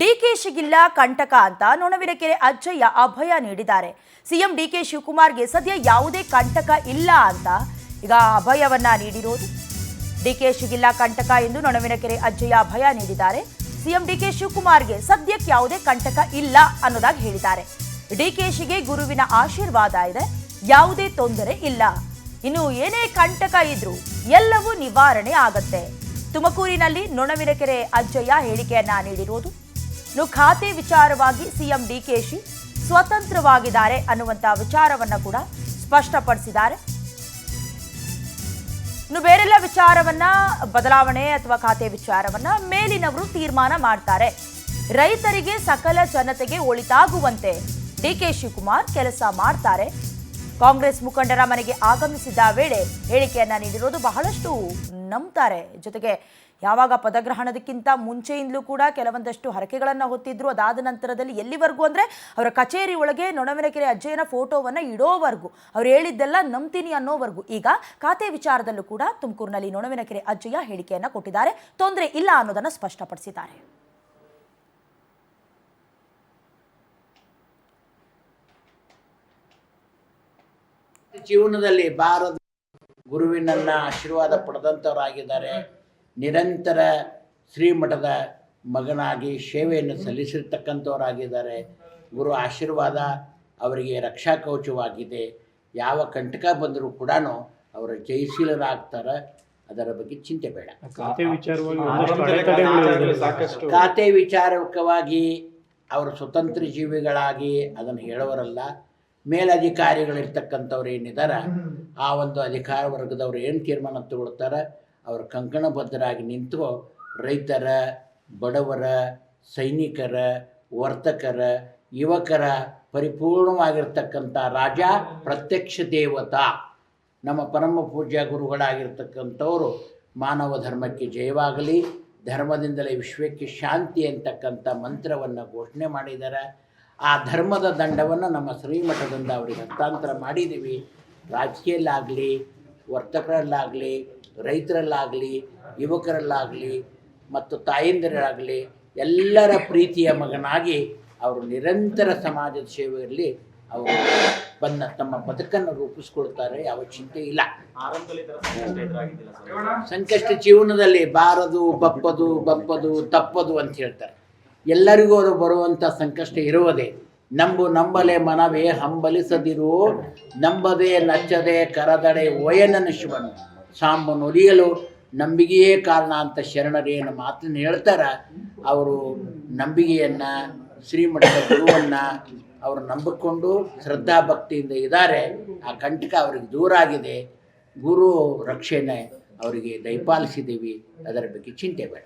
ಡಿಕೆಶಿಗಿಲ್ಲ ಕಂಟಕ ಅಂತ ನೊಣವಿನಕೆರೆ ಅಜ್ಜಯ್ಯ ಅಭಯ ನೀಡಿದ್ದಾರೆ. ಸಿಎಂ ಡಿಕೆ ಶಿವಕುಮಾರ್ಗೆ ಸದ್ಯ ಯಾವುದೇ ಕಂಟಕ ಇಲ್ಲ ಅಂತ ಈಗ ಅಭಯವನ್ನ ನೀಡಿರೋದು. ಡಿಕೆಶಿಗಿಲ್ಲ ಕಂಟಕ ಎಂದು ನೊಣವಿನಕೆರೆ ಅಜ್ಜಯ್ಯ ಅಭಯ ನೀಡಿದ್ದಾರೆ. ಸಿಎಂ ಡಿಕೆ ಶಿವಕುಮಾರ್ಗೆ ಸದ್ಯಕ್ಕೆ ಯಾವುದೇ ಕಂಟಕ ಇಲ್ಲ ಅನ್ನೋದಾಗಿ ಹೇಳಿದ್ದಾರೆ. ಡಿಕೆಶಿಗೆ ಗುರುವಿನ ಆಶೀರ್ವಾದ ಇದೆ, ಯಾವುದೇ ತೊಂದರೆ ಇಲ್ಲ. ಇನ್ನು ಏನೇ ಕಂಟಕ ಇದ್ರೂ ಎಲ್ಲವೂ ನಿವಾರಣೆ ಆಗತ್ತೆ. ತುಮಕೂರಿನಲ್ಲಿ ನೊಣವಿನಕೆರೆ ಅಜ್ಜಯ್ಯ ಹೇಳಿಕೆಯನ್ನ ನೀಡಿರೋದು. ಖಾತೆ ವಿಚಾರವಾಗಿ ಸಿಎಂ ಡಿಕೆಶಿ ಸ್ವತಂತ್ರವಾಗಿದ್ದಾರೆ ಅನ್ನುವಂತ ವಿಚಾರವನ್ನ ಕೂಡ ಸ್ಪಷ್ಟಪಡಿಸಿದ್ದಾರೆ. ಇನ್ನು ಬೇರೆಲ್ಲ ವಿಚಾರವನ್ನ ಬದಲಾವಣೆ ಅಥವಾ ಖಾತೆ ವಿಚಾರವನ್ನ ಮೇಲಿನವರು ತೀರ್ಮಾನ ಮಾಡ್ತಾರೆ. ರೈತರಿಗೆ ಸಕಲ ಜನತೆಗೆ ಒಳಿತಾಗುವಂತೆ ಡಿಕೆ ಶಿವಕುಮಾರ್ ಕೆಲಸ ಮಾಡ್ತಾರೆ. ಕಾಂಗ್ರೆಸ್ ಮುಖಂಡರ ಮನೆಗೆ ಆಗಮಿಸಿದ ವೇಳೆ ಹೇಳಿಕೆಯನ್ನ ನೀಡಿರೋದು ಬಹಳಷ್ಟು ನಂಬ್ತಾರೆ. ಜೊತೆಗೆ ಯಾವಾಗ ಪದಗ್ರಹಣದಕ್ಕಿಂತ ಮುಂಚೆಯಿಂದಲೂ ಕೂಡ ಕೆಲವೊಂದಷ್ಟು ಹರಕೆಗಳನ್ನು ಹೊತ್ತಿದ್ರು. ಅದಾದ ನಂತರದಲ್ಲಿ ಎಲ್ಲಿವರೆಗೂ ಅಂದರೆ ಅವರ ಕಚೇರಿ ಒಳಗೆ ನೊಣವಿನಕೆರೆ ಅಜ್ಜಯ್ಯನ ಫೋಟೋವನ್ನು ಇಡೋವರೆಗೂ, ಅವ್ರು ಹೇಳಿದ್ದೆಲ್ಲ ನಂಬ್ತೀನಿ ಅನ್ನೋವರೆಗೂ. ಈಗ ಖಾತೆ ವಿಚಾರದಲ್ಲೂ ಕೂಡ ತುಮಕೂರಿನಲ್ಲಿ ನೊಣವಿನಕೆರೆ ಅಜ್ಜಯ್ಯ ಹೇಳಿಕೆಯನ್ನು ಕೊಟ್ಟಿದ್ದಾರೆ. ತೊಂದರೆ ಇಲ್ಲ ಅನ್ನೋದನ್ನು ಸ್ಪಷ್ಟಪಡಿಸಿದ್ದಾರೆ. ಜೀವನದಲ್ಲಿ ಭಾರತ ಗುರುವಿನನ್ನ ಆಶೀರ್ವಾದ ಪಡೆದಂಥವರಾಗಿದ್ದಾರೆ. ನಿರಂತರ ಶ್ರೀಮಠದ ಮಗನಾಗಿ ಸೇವೆಯನ್ನು ಸಲ್ಲಿಸಿರ್ತಕ್ಕಂಥವರಾಗಿದ್ದಾರೆ. ಗುರು ಆಶೀರ್ವಾದ ಅವರಿಗೆ ರಕ್ಷಾ ಕವಚವಾಗಿದೆ. ಯಾವ ಕಂಟಕ ಬಂದರೂ ಕೂಡ ಅವರ ಜಯಶೀಲರಾಗ್ತಾರೆ. ಅದರ ಬಗ್ಗೆ ಚಿಂತೆ ಬೇಡ. ಖಾತೆ ವಿಚಾರಕವಾಗಿ ಅವರು ಸ್ವತಂತ್ರ ಜೀವಿಗಳಾಗಿ ಅದನ್ನು ಹೇಳೋರಲ್ಲ. ಮೇಲಧಿಕಾರಿಗಳಿರ್ತಕ್ಕಂಥವ್ರು ಏನಿದ್ದಾರೆ, ಆ ಒಂದು ಅಧಿಕಾರ ವರ್ಗದವರು ಏನು ತೀರ್ಮಾನ ತಗೊಳ್ತಾರೆ ಅವರು ಕಂಕಣಬದ್ಧರಾಗಿ ನಿಂತು ರೈತರ, ಬಡವರ, ಸೈನಿಕರ, ವರ್ತಕರ, ಯುವಕರ ಪರಿಪೂರ್ಣವಾಗಿರ್ತಕ್ಕಂಥ ರಾಜ, ಪ್ರತ್ಯಕ್ಷ ದೇವತಾ ನಮ್ಮ ಪರಮ ಪೂಜ್ಯ ಗುರುಗಳಾಗಿರ್ತಕ್ಕಂಥವರು ಮಾನವ ಧರ್ಮಕ್ಕೆ ಜಯವಾಗಲಿ, ಧರ್ಮದಿಂದಲೇ ವಿಶ್ವಕ್ಕೆ ಶಾಂತಿ ಅಂತಕ್ಕಂಥ ಮಂತ್ರವನ್ನು ಘೋಷಣೆ ಮಾಡಿದ್ದಾರೆ. ಆ ಧರ್ಮದ ದಂಡವನ್ನು ನಮ್ಮ ಶ್ರೀಮಠದಿಂದ ಅವರಿಗೆ ಹಸ್ತಾಂತರ ಮಾಡಿದ್ದೀವಿ. ರಾಜಕೀಯಲ್ಲಾಗಲಿ, ವರ್ತಕರಲ್ಲಾಗಲಿ, ರೈತರಲ್ಲಾಗಲಿ, ಯುವಕರಲ್ಲಾಗಲಿ ಮತ್ತು ತಾಯಂದಿರಾಗಲಿ ಎಲ್ಲರ ಪ್ರೀತಿಯ ಮಗನಾಗಿ ಅವರು ನಿರಂತರ ಸಮಾಜದ ಸೇವೆಯಲ್ಲಿ ಅವರು ತಮ್ಮ ಬದುಕನ್ನು ರೂಪಿಸ್ಕೊಳ್ತಾರೆ. ಯಾವ ಚಿಂತೆ ಇಲ್ಲ. ಸಂಕಷ್ಟ ಜೀವನದಲ್ಲಿ ಬಾರದು, ಬಪ್ಪದು ತಪ್ಪದು ಅಂತ ಹೇಳ್ತಾರೆ. ಎಲ್ಲರಿಗೂ ಅದು ಬರುವಂಥ ಸಂಕಷ್ಟ ಇರುವುದೇ. ನಂಬಲೆ ಮನವೇ ಹಂಬಲಿಸದಿರು, ನಂಬದೆ ನಚ್ಚದೆ ಕರದಡೆ ಒಯನನ ಶಿವನು ಸಾಂಬು ನುಡಿಯಲು ನಂಬಿಕೆಯೇ ಕಾರಣ ಅಂತ ಶರಣರೇನು ಮಾತನ್ನು ಹೇಳ್ತಾರೆ. ಅವರು ನಂಬಿಕೆಯನ್ನು, ಶ್ರೀಮಠದ ಗುರುವನ್ನು ಅವರು ನಂಬಿಕೊಂಡು ಶ್ರದ್ಧಾಭಕ್ತಿಯಿಂದ ಇದ್ದಾರೆ. ಆ ಕಂಟಕ ಅವರಿಗೆ ದೂರ ಆಗಿದೆ. ಗುರು ರಕ್ಷಣೆ ಅವರಿಗೆ ದಯಪಾಲಿಸಿದ್ದೀವಿ. ಅದರ ಬಗ್ಗೆ ಚಿಂತೆ ಬೇಡ.